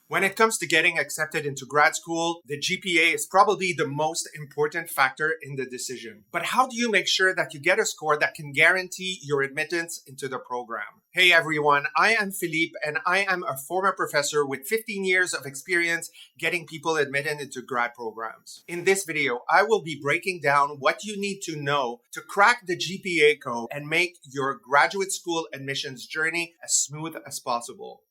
When it comes to getting accepted into grad school, the GPA is probably the most important factor in the decision. But how do you make sure that you get a score that can guarantee your admittance into the program? Hey everyone, I am Philippe and I am a former professor with 15 years of experience getting people admitted into grad programs. In this video, I will be breaking down what you need to know to crack the GPA code and make your graduate school admissions journey as smooth as possible.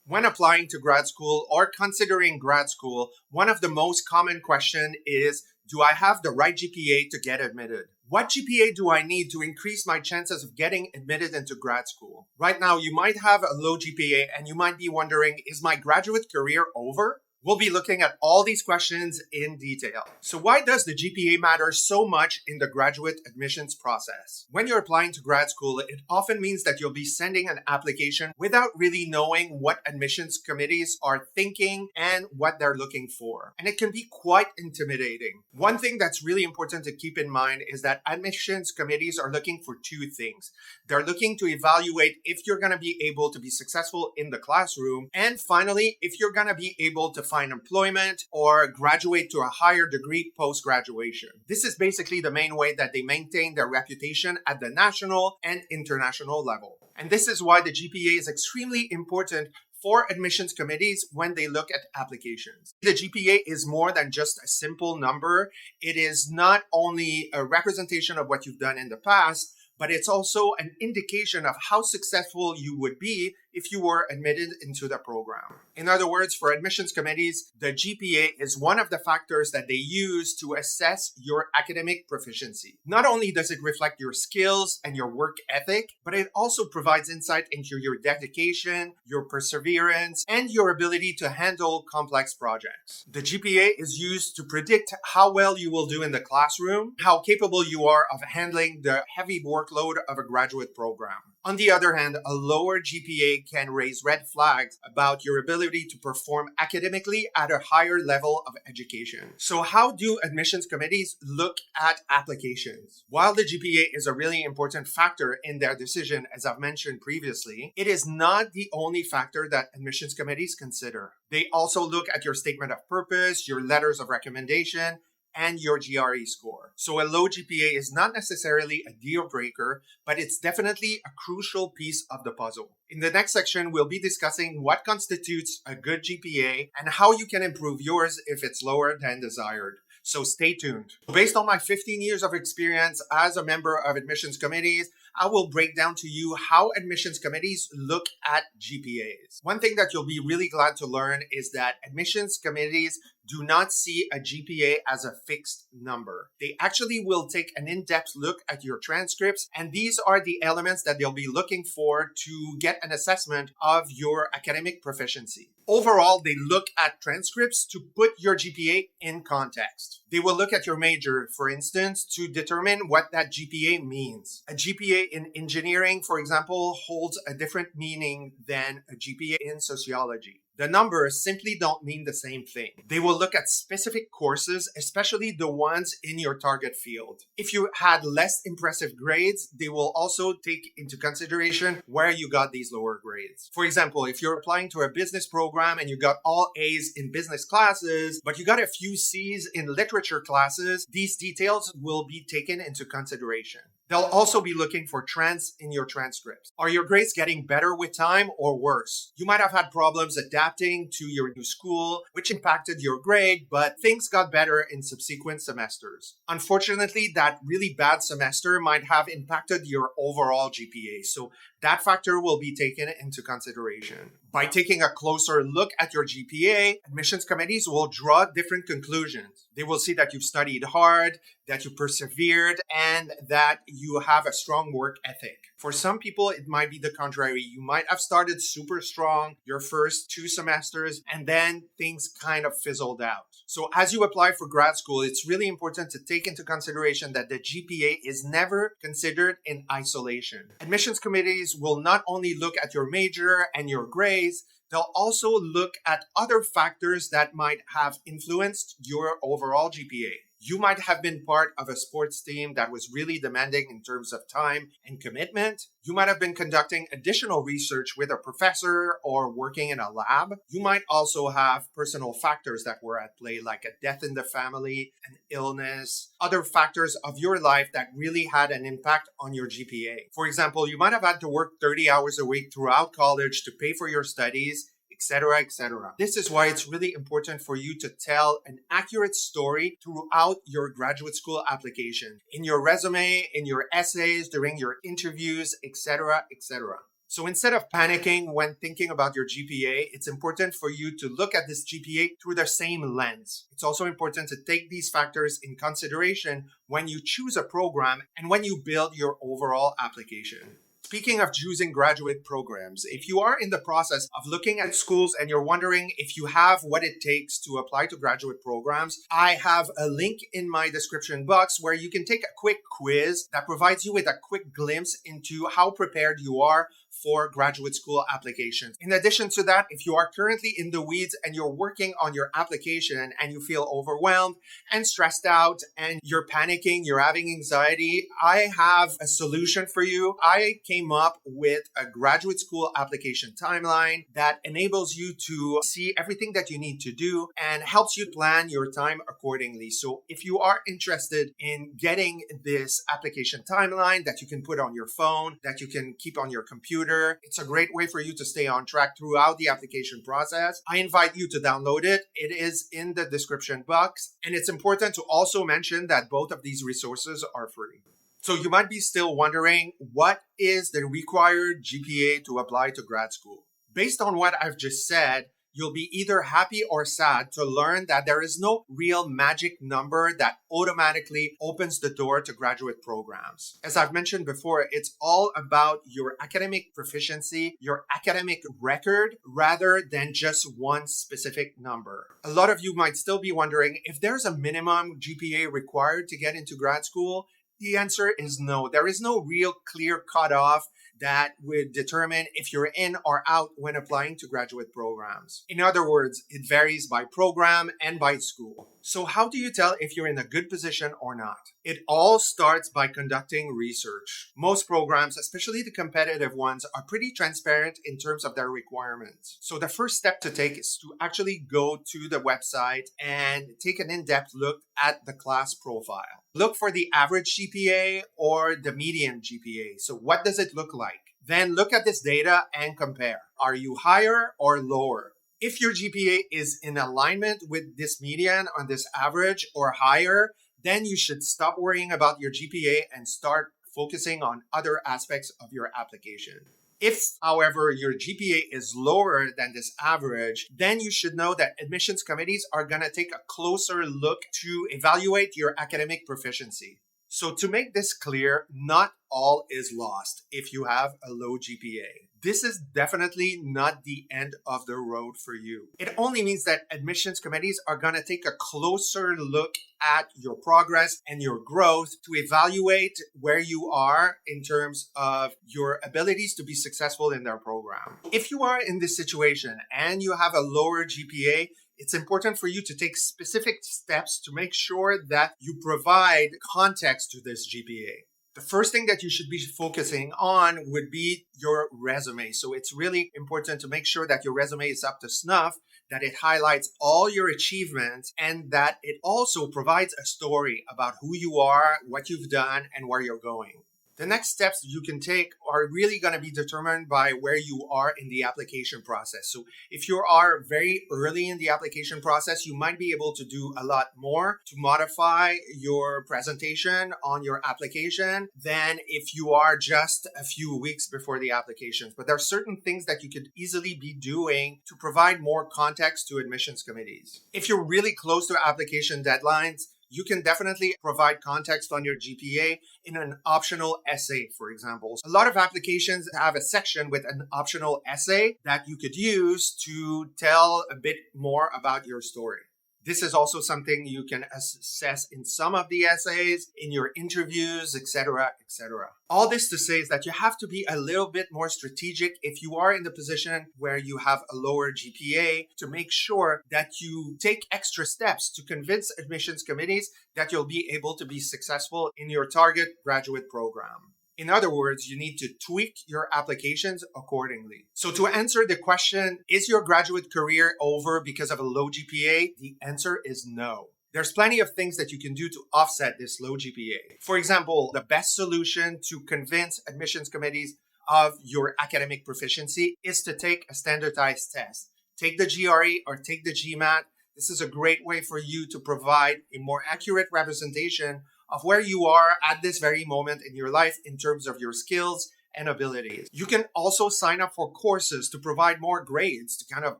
When applying to grad school or considering grad school, one of the most common questions is, do I have the right GPA to get admitted? What GPA do I need to increase my chances of getting admitted into grad school? Right now, you might have a low GPA and you might be wondering, is my graduate career over? We'll be looking at all these questions in detail. So why does the GPA matter so much in the graduate admissions process? When you're applying to grad school, it often means that you'll be sending an application without really knowing what admissions committees are thinking and what they're looking for. And it can be quite intimidating. One thing that's really important to keep in mind is that admissions committees are looking for two things. They're looking to evaluate if you're going to be able to be successful in the classroom, and finally, if you're going to be able to find employment or graduate to a higher degree post-graduation. This is basically the main way that they maintain their reputation at the national and international level. And this is why the GPA is extremely important for admissions committees when they look at applications. The GPA is more than just a simple number. It is not only a representation of what you've done in the past, but it's also an indication of how successful you would be if you were admitted into the program. In other words, for admissions committees, the GPA is one of the factors that they use to assess your academic proficiency. Not only does it reflect your skills and your work ethic, but it also provides insight into your dedication, your perseverance, and your ability to handle complex projects. The GPA is used to predict how well you will do in the classroom, how capable you are of handling the heavy workload of a graduate program. On the other hand, a lower GPA can raise red flags about your ability to perform academically at a higher level of education. So how do admissions committees look at applications? While the GPA is a really important factor in their decision, as I've mentioned previously, it is not the only factor that admissions committees consider. They also look at your statement of purpose, your letters of recommendation, and your GRE score. So a low GPA is not necessarily a deal breaker, but it's definitely a crucial piece of the puzzle. In the next section, we'll be discussing what constitutes a good GPA and how you can improve yours if it's lower than desired. So stay tuned. Based on my 15 years of experience as a member of admissions committees, I will break down to you how admissions committees look at GPAs. One thing that you'll be really glad to learn is that admissions committees do not see a GPA as a fixed number. They actually will take an in-depth look at your transcripts, and these are the elements that they'll be looking for to get an assessment of your academic proficiency. Overall, they look at transcripts to put your GPA in context. They will look at your major, for instance, to determine what that GPA means. A GPA in engineering, for example, holds a different meaning than a GPA in sociology. The numbers simply don't mean the same thing. They will look at specific courses, especially the ones in your target field. If you had less impressive grades, they will also take into consideration where you got these lower grades. For example, if you're applying to a business program and you got all A's in business classes, but you got a few C's in literature classes, these details will be taken into consideration. They'll also be looking for trends in your transcripts. Are your grades getting better with time or worse? You might have had problems adapting to your new school, which impacted your grade, but things got better in subsequent semesters. Unfortunately, that really bad semester might have impacted your overall GPA, so that factor will be taken into consideration. By taking a closer look at your GPA, admissions committees will draw different conclusions. They will see that you've studied hard, that you persevered, and that you have a strong work ethic. For some people, it might be the contrary. You might have started super strong your first 2 semesters, and then things kind of fizzled out. So as you apply for grad school, it's really important to take into consideration that the GPA is never considered in isolation. Admissions committees will not only look at your major and your grades, they'll also look at other factors that might have influenced your overall GPA. You might have been part of a sports team that was really demanding in terms of time and commitment. You might have been conducting additional research with a professor or working in a lab. You might also have personal factors that were at play, like a death in the family, an illness, other factors of your life that really had an impact on your GPA. For example, you might have had to work 30 hours a week throughout college to pay for your studies, etc., etc. This is why it's really important for you to tell an accurate story throughout your graduate school application, in your resume, in your essays, during your interviews, etc., etc. So instead of panicking when thinking about your GPA, it's important for you to look at this GPA through the same lens. It's also important to take these factors in consideration when you choose a program and when you build your overall application. Speaking of choosing graduate programs, if you are in the process of looking at schools and you're wondering if you have what it takes to apply to graduate programs, I have a link in my description box where you can take a quick quiz that provides you with a quick glimpse into how prepared you are for graduate school applications. In addition to that, if you are currently in the weeds and you're working on your application and you feel overwhelmed and stressed out and you're panicking, you're having anxiety, I have a solution for you. I came up with a graduate school application timeline that enables you to see everything that you need to do and helps you plan your time accordingly. So if you are interested in getting this application timeline that you can put on your phone, that you can keep on your computer, it's a great way for you to stay on track throughout the application process. I invite you to download it. It is in the description box. And it's important to also mention that both of these resources are free. So you might be still wondering, what is the required GPA to apply to grad school? Based on what I've just said, you'll be either happy or sad to learn that there is no real magic number that automatically opens the door to graduate programs. As I've mentioned before, it's all about your academic proficiency, your academic record, rather than just one specific number. A lot of you might still be wondering if there's a minimum GPA required to get into grad school. The answer is no. There is no real clear cutoff that would determine if you're in or out when applying to graduate programs. In other words, it varies by program and by school. So how do you tell if you're in a good position or not? It all starts by conducting research. Most programs, especially the competitive ones, are pretty transparent in terms of their requirements. So the first step to take is to actually go to the website and take an in-depth look at the class profile. Look for the average GPA or the median GPA. So what does it look like? Then look at this data and compare. Are you higher or lower? If your GPA is in alignment with this median or this average or higher, then you should stop worrying about your GPA and start focusing on other aspects of your application. If, however, your GPA is lower than this average, then you should know that admissions committees are going to take a closer look to evaluate your academic proficiency. So to make this clear, not all is lost if you have a low GPA. This is definitely not the end of the road for you. It only means that admissions committees are going to take a closer look at your progress and your growth to evaluate where you are in terms of your abilities to be successful in their program. If you are in this situation and you have a lower GPA, it's important for you to take specific steps to make sure that you provide context to this GPA. The first thing that you should be focusing on would be your resume. So it's really important to make sure that your resume is up to snuff, that it highlights all your achievements, and that it also provides a story about who you are, what you've done, and where you're going. The next steps you can take are really going to be determined by where you are in the application process. So if you are very early in the application process, you might be able to do a lot more to modify your presentation on your application than if you are just a few weeks before the applications. But there are certain things that you could easily be doing to provide more context to admissions committees. If you're really close to application deadlines, you can definitely provide context on your GPA in an optional essay, for example. A lot of applications have a section with an optional essay that you could use to tell a bit more about your story. This is also something you can assess in some of the essays, in your interviews, etc., etc. All this to say is that you have to be a little bit more strategic if you are in the position where you have a lower GPA to make sure that you take extra steps to convince admissions committees that you'll be able to be successful in your target graduate program. In other words, you need to tweak your applications accordingly. So to answer the question, is your graduate career over because of a low GPA? The answer is no. There's plenty of things that you can do to offset this low GPA. For example, the best solution to convince admissions committees of your academic proficiency is to take a standardized test. Take the GRE or take the GMAT. This is a great way for you to provide a more accurate representation of where you are at this very moment in your life in terms of your skills and abilities. You can also sign up for courses to provide more grades to kind of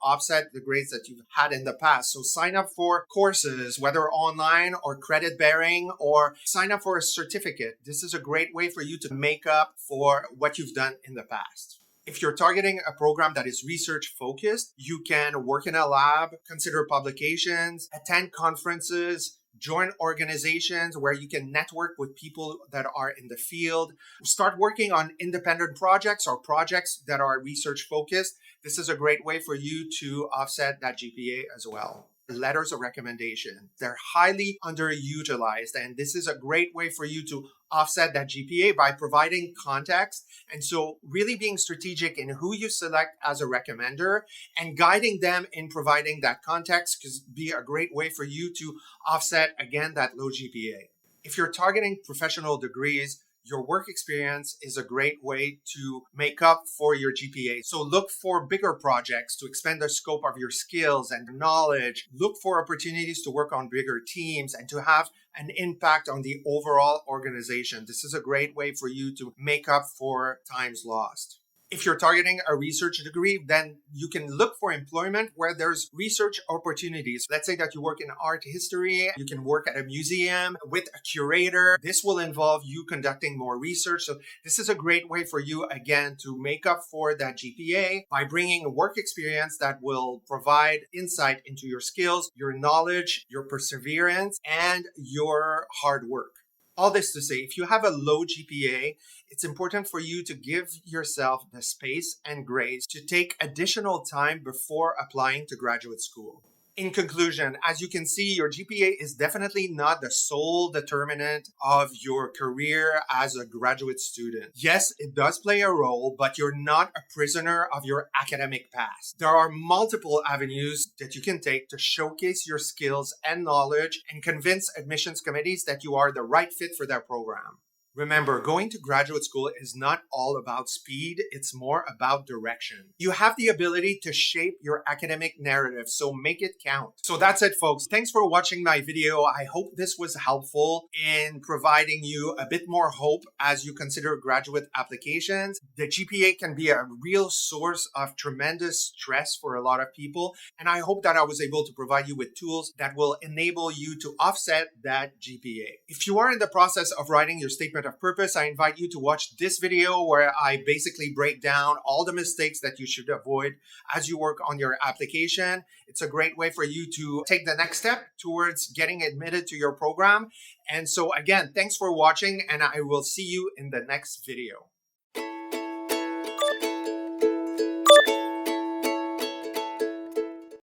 offset the grades that you've had in the past. So sign up for courses, whether online or credit bearing, or sign up for a certificate. This is a great way for you to make up for what you've done in the past. If you're targeting a program that is research focused, you can work in a lab, consider publications, attend conferences, join organizations where you can network with people that are in the field. Start working on independent projects or projects that are research focused. This is a great way for you to offset that GPA as well. Letters of recommendation. They're highly underutilized, and this is a great way for you to offset that GPA by providing context. And so really being strategic in who you select as a recommender and guiding them in providing that context could be a great way for you to offset, again, that low GPA. If you're targeting professional degrees, your work experience is a great way to make up for your GPA. So look for bigger projects to expand the scope of your skills and knowledge. Look for opportunities to work on bigger teams and to have an impact on the overall organization. This is a great way for you to make up for times lost. If you're targeting a research degree, then you can look for employment where there's research opportunities. Let's say that you work in art history, you can work at a museum with a curator. This will involve you conducting more research. So this is a great way for you, again, to make up for that GPA by bringing work experience that will provide insight into your skills, your knowledge, your perseverance, and your hard work. All this to say, if you have a low GPA, it's important for you to give yourself the space and grace to take additional time before applying to graduate school. In conclusion, as you can see, your GPA is definitely not the sole determinant of your career as a graduate student. Yes, it does play a role, but you're not a prisoner of your academic past. There are multiple avenues that you can take to showcase your skills and knowledge and convince admissions committees that you are the right fit for their program. Remember, going to graduate school is not all about speed, it's more about direction. You have the ability to shape your academic narrative, so make it count. So that's it, folks. Thanks for watching my video. I hope this was helpful in providing you a bit more hope as you consider graduate applications. The GPA can be a real source of tremendous stress for a lot of people, and I hope that I was able to provide you with tools that will enable you to offset that GPA. If you are in the process of writing your statement of purpose, I invite you to watch this video where I basically break down all the mistakes that you should avoid as you work on your application. It's a great way for you to take the next step towards getting admitted to your program. And so again, thanks for watching, and I will see you in the next video.